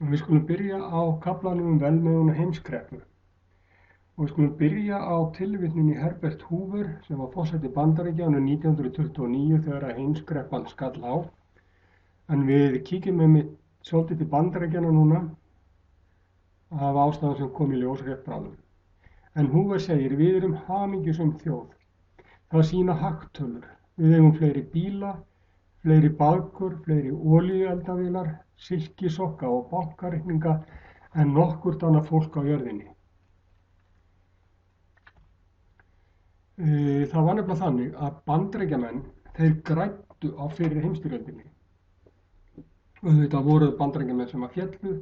Við skulum byrja á kaflanum velmegun og heimskreppu. Og við skulum byrja á tilvitnun í Herbert Hoover sem var forseti Bandaríkjanna 1929 þegar heimskreppan skall á. En við kíkjum svolítið til Bandaríkjanna núna af ástæðum sem kom í ljós rétt bráðum. En Hoover segir: við erum hamingjusöm þjóð. Það sýna hagtölur. Við eigum fleiri bíla, fleiri baðkur, fleiri olíueldavélar, silkisokka og bankareikninga en nokkurt annað fólk á jörðinni. Það var nefnilega þannig að Bandaríkjamenn, þeir græddu á fyrri heimsstyrjöldinni. Auðvitað voru Bandaríkjamenn sem féllu,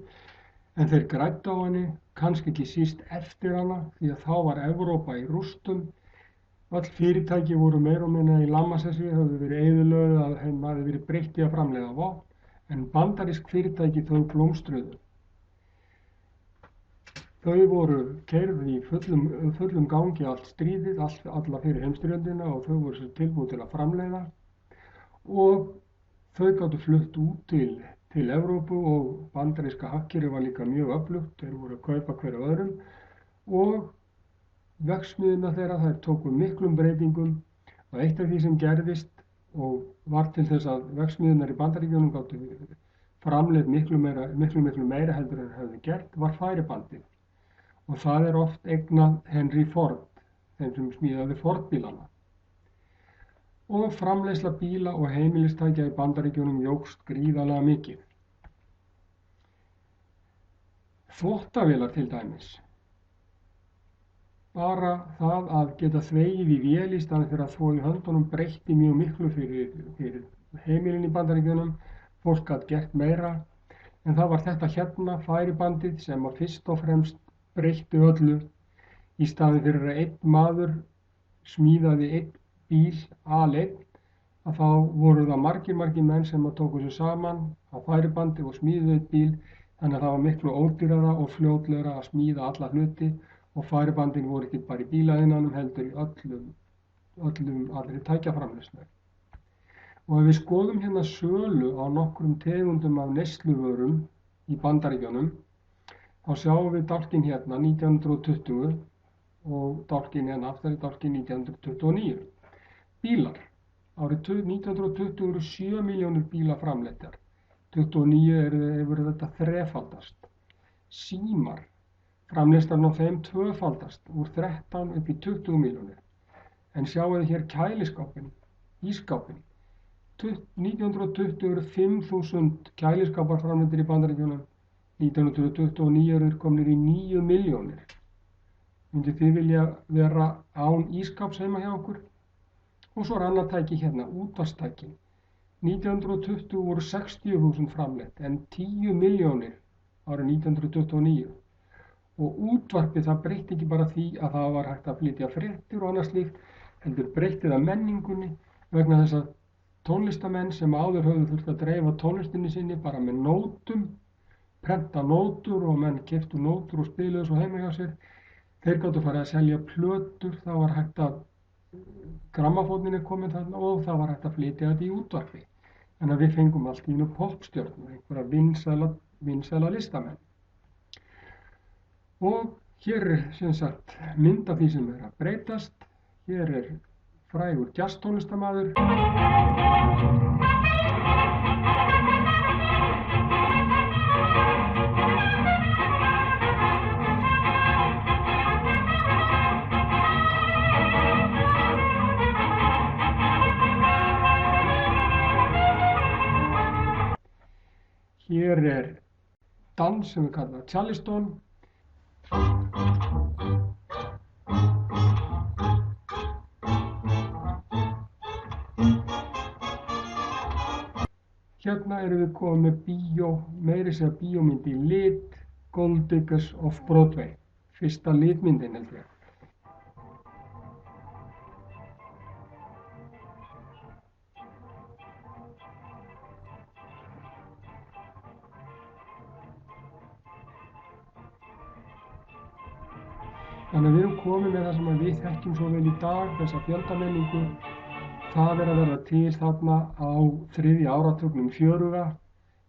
en þeir græddu á henni, kannski ekki síst eftir hana, því að þá var Evrópa í rústum. Öll fyrirtæki voru meira og minna í lamasessi, höfðu verið eyðilögð, að þeim hafði verið breytt í að framleiða vopn, en bandarísk fyrirtæki þau blómstruðu. Þau voru keyrð í fullum gangi allt stríðið, alla fyrir heimsstyrjöldina, og þau voru svo tilbúin til að framleiða, og þau gátu flutt út til Evrópu, og bandaríska hagkerfið var líka mjög öflugt. Þeir voru að kaupa hver af öðrum, og verksmiðjurnar þeirra, þær tóku miklum breytingum, og eitt af því sem gerðist og var til þess að verksmiðjurnar í Bandaríkjunum gátu framleitt miklu meira heldur en höfðu gert, var færibandið. Og það er oft eignað Henry Ford, þeim sem smíðaði Ford-bílana. Og framleiðsla bíla og heimilistækja í Bandaríkjunum jókst gríðarlega mikið. Þvottavélar til dæmis. Bara það að geta þvegið í vél í staðinn fyrir að þvo í höndunum breytti mjög miklu fyrir heimilin í Bandaríkjunum. Fólk gat gert meira, en það var þetta hérna, færibandið, sem að fyrst og fremst breytti öllu. Í staðinn fyrir að einn maður smíðaði einn bíl aleinn, að þá voru það margir menn sem að tóku sig saman á færibandi og smíðuðu einn bíl, þannig að það var miklu ódýrara og fljótlegra að smíða alla hluti. Og færibandin voru ekki bara í bílaiðnaðinum, heldur í allri tækjaframleiðslu. Og ef við skoðum hérna sölu á nokkrum tegundum af neysluvörum í Bandaríkjunum, þá sjáum við dálkinn hérna 1920 og dálkinn hérna aftur dálkinn 1929. Bílar. Árið 1920 eru 7 milljónir bíla framleiddir. 29 hefur þetta þrefaldast. Símar. Framleiðslan á þeim tvöfaldast, úr 13 upp í 20 milljónir. En sjáum við hér kæliskápinn, ísskápinn. 1920 eru 5.000 kæliskápar framleiddir í Bandaríkjunum. 1929 eru komnir í 9 milljónir. Myndið þið vilja vera án ísskáps heima hjá okkur? Og svo er annað tæki hérna, útvarpstæki. 1920 voru 60.000 framleidd, en 10 milljónir árið 1929. Og útvarpið, það breytti ekki bara því að það var hægt að flytja fréttir og annað slíkt, heldur breytti það menningunni, vegna þess að tónlistamenn sem áður höfðu þurft að dreifa tónlistinni sinni bara með nótum, prenta nótur, og menn keyptu nótur og spiluðu svo heima hjá sér. Þeir gátu farið að selja plötur, það var hægt að grammafóninn er komin þarna, og það var hægt að flytja þetta í útvarpi. En að við fengum allt í einu poppstjörnur, einhverja vinsæla listamenn. Og hér er sem sagt mynd af því sem er að breytast. Hér er frægur jazztónlistarmaður. Hér er dans sem við kallum Charleston. Hérna erum við komið með meira segja bíómynd í lit, Gold Diggers of Broadway, fyrsta litmyndin held ég. Þannig að við erum komið með það sem við þekkjum svo vel í dag, þessa fjöldamenningu. Það er að verða til þarna á 3. áratugnum fjöruga.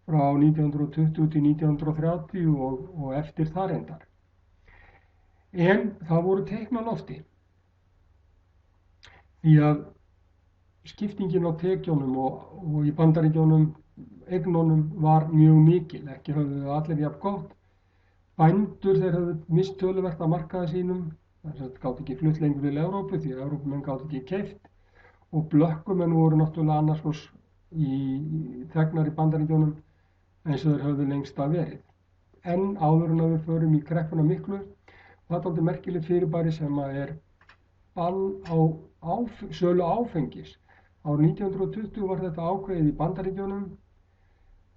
frá 1920 til 1930 og eftir það reyndar. En það voru teikn á lofti. Því að skiptingin á tekjunum og í Bandaríkjunum eignunum var mjög mikil, ekki höfðu allir jafn gott. Bændur þeir höfðu misst töluvert af markaði sínum, þess að gátu ekki flutt lengur til Evrópu því að Evrópumenn gátu ekki keypt og blökkumenn voru náttúrulega annars hos þegnar í Bandaríkjunum eins og þeir höfðu lengst af verið. En áður en að við förum í kreppuna miklu, það er dálítið merkilegt fyrirbæri sem er bann á sölu áfengis. Árið 1920 var þetta ákveðið í Bandaríkjunum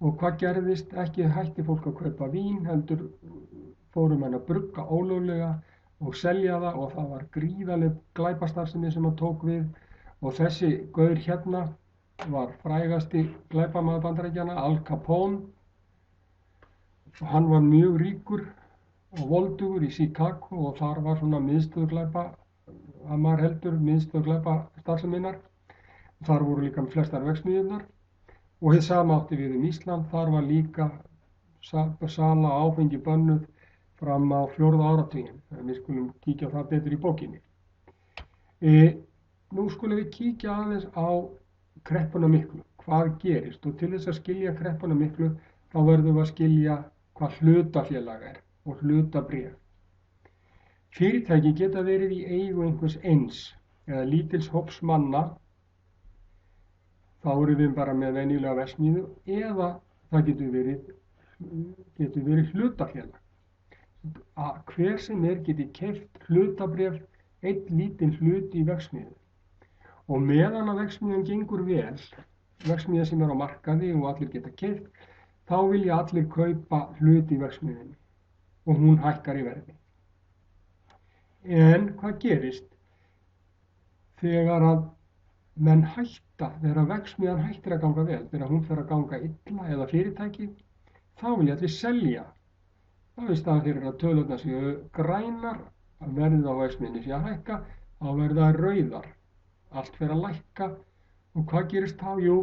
og hvað gerðist? Ekki hætti fólk að kaupa vín, heldur fóru menn að brugga ólöglega og selja það og það var gríðarleg glæpastarfsemi sem hann tók við og þessi gaur hérna var frægasti glæpamaður Bandaríkjanna, Al Capone. Og hann var mjög ríkur og voldugur í Chicago og þar var svona miðstöð glæpa, að maður heldur miðstöð glæpastarfseminnar. Þar voru líka flestar verksmiðjurnar og hið sama átti við Ísland. Þar var líka sala á áfengi bönnuð fram á 4. áratuginn. Við skulum kíkja á það betur í bókinni. Nú skulum við kíkja aðeins á kreppuna miklu. Hvað gerist? Og til þess að skilja kreppuna miklu þá verðum við að skilja hvað hlutafélag er og hlutabréf. Fyrirtæki geta verið í eigu einhvers eins eða lítils hóps manna. Þá erum við bara með venjulega verksmiðju eða það getur verið hlutafélag. Hver sem geti keypt hlutabréf, einn lítinn hlut í verksmiðju. Og meðan að verksmiðjan gengur vel, verksmiðja sem á markaði og allir geta keypt, þá vilja allir kaupa hlut í verksmiðjunni og hún hækkar í verði. En hvað gerist þegar að menn hætta, þegar verksmiðjan hættir að ganga vel, þegar hún fer að ganga illa eða fyrirtæki, þá vilja allir selja. Þá í staðinn fyrir að tölurnar séu grænar, að verðið á verksmiðjunni sé að hækka, þá verða þær rauðar. Allt fer að lækka og hvað gerist þá? Jú,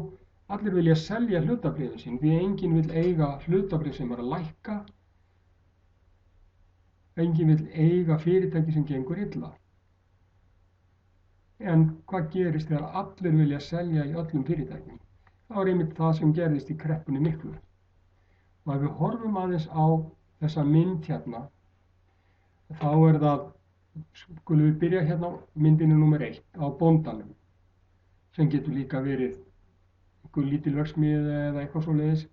allir vilja selja hlutabréfin sín því enginn vill eiga hlutabréf sem að lækka. Enginn vill eiga fyrirtæki sem gengur illa. En hvað gerist þegar allir vilja selja í öllum fyrirtækjum? Það var einmitt það sem gerðist í kreppunni miklu. Og ef við horfum aðeins á þessa mynd hérna, þá það, skulum við byrja hérna á myndinu númer 1, á bóndanum, sem getur líka verið einhver lítil verksmiðja eða eitthvað svoleiðis.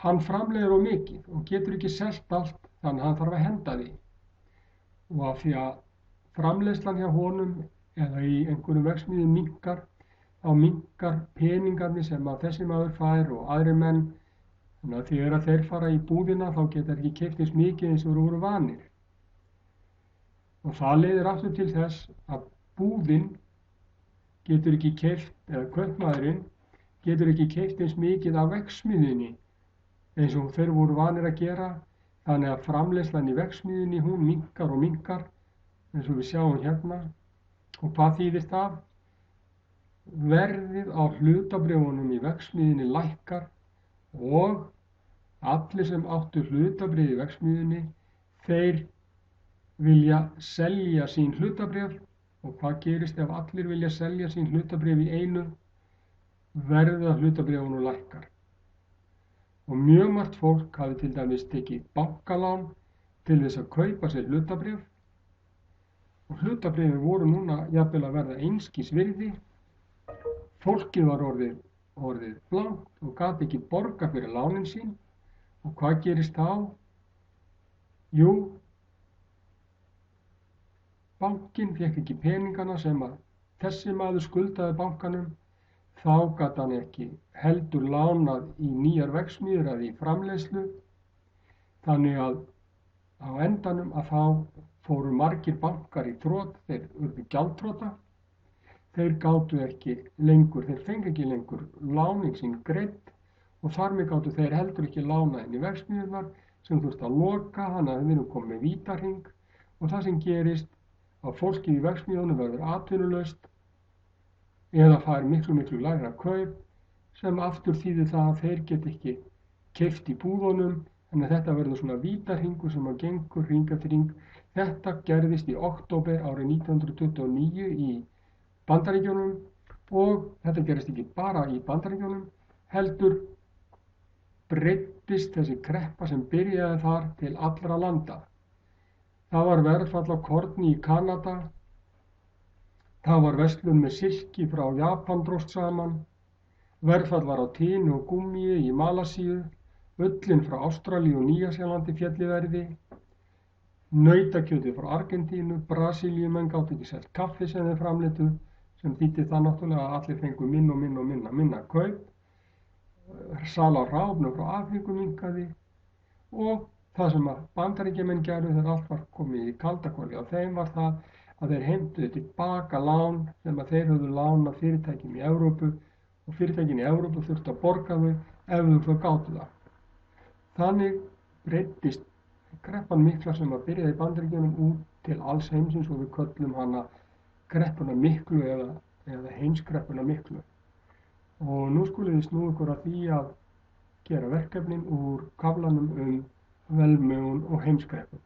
Hann framleiðir of mikið og getur ekki selt allt, þannig að hann þarf að henda því. Og af því að framleiðslan hjá honum eða í einhverjum verksmiðjum minnkar, þá minnkar peningarnir sem að þessi maður fær og aðrir menn. Þannig að þegar þeir fara í búðina þá geta ekki keypt eins mikið eins og þeir voru vanir. Og það leiðir aftur til þess að búðin getur ekki keypt, eða kaupmaðurinn getur ekki keypt eins mikið af verksmiðjunni eins og þeir voru vanir að gera. Þannig að framleiðslan í verksmiðjunni hún minnkar og minnkar eins og við sjáum hérna. Og hvað þýðir það? Verðið á hlutabréfunum í verksmiðjunni lækkar og allir sem áttu hlutabréf í verksmiðjunni, þeir vilja selja sín hlutabréf. Og hvað gerist ef allir vilja selja sín hlutabréf í einu? Verðið á hlutabréfunum lækkar. Og mjög margt fólk hafi til dæmis tekið bankalán til þess að kaupa sér hlutabréf. Og hlutabréfin voru núna jafnvel að verða einskis virði. Fólkið var orðið blankt og gat ekki borga fyrir lánin sín. Og hvað gerist þá? Jú, bankinn fékk ekki peningana sem að þessi maður skuldaði bankanum. Þá gat hann ekki heldur lánað í nýjar verksmiðjur eða í framleiðslu. Þannig að á endanum að þá fóru margir bankar í þrot, þeir urðu gjaldþrota. Þeir gátu ekki lengur, þeir fengu ekki lengur lánin sín greidd og þar með gátu þeir heldur ekki lána inn í verksmiðjurnar sem þurfti að loka, þannig að við erum komið með vítahring og það sem gerist að fólkið í verksmiðjunum verður atvinnulaust eða fær miklu lægra kaup sem aftur þýðir það að þeir get ekki keypt í búðunum, þannig að þetta verður svona vítahringur sem gengur hring eftir hring. Þetta gerðist í október árið 1929 í Bandaríkjunum og þetta gerist ekki bara í Bandaríkjunum, heldur breiddist þessi kreppa sem byrjaði þar til allra landa. Það var verðfall á korni í Kanada, það var verslun með silki frá Japan dróst saman, verðfall var á tínu og gúmmíi í Malasíu, ullin frá Ástralíu og Nýja-Sjálandi féll í verði, nautakjötið frá Argentínu, Brasilíumenn gátu ekki selt kaffi sem þeir framleiddu, sem þýddi það náttúrulega að allir fengu minna kaup, sala á hráefnum frá Afríku minnkaði og það sem að Bandaríkjamenn gerðu þegar allt var komið í kaldakoli á þeim var það að þeir heimtuðu tilbaka lán sem að þeir höfðu lánað fyrirtækjum í Evrópu og fyrirtækin í Evrópu þurftu að borga þau ef þau gátu það. Þannig breiddist kreppan mikla sem að byrjaði í Bandaríkjunum út til alls heimsins og við köllum hana kreppuna miklu eða heimskreppuna miklu. Og nú skulum við snúa okkur að því að gera verkefnin úr kaflanum velmegun og heimskreppu.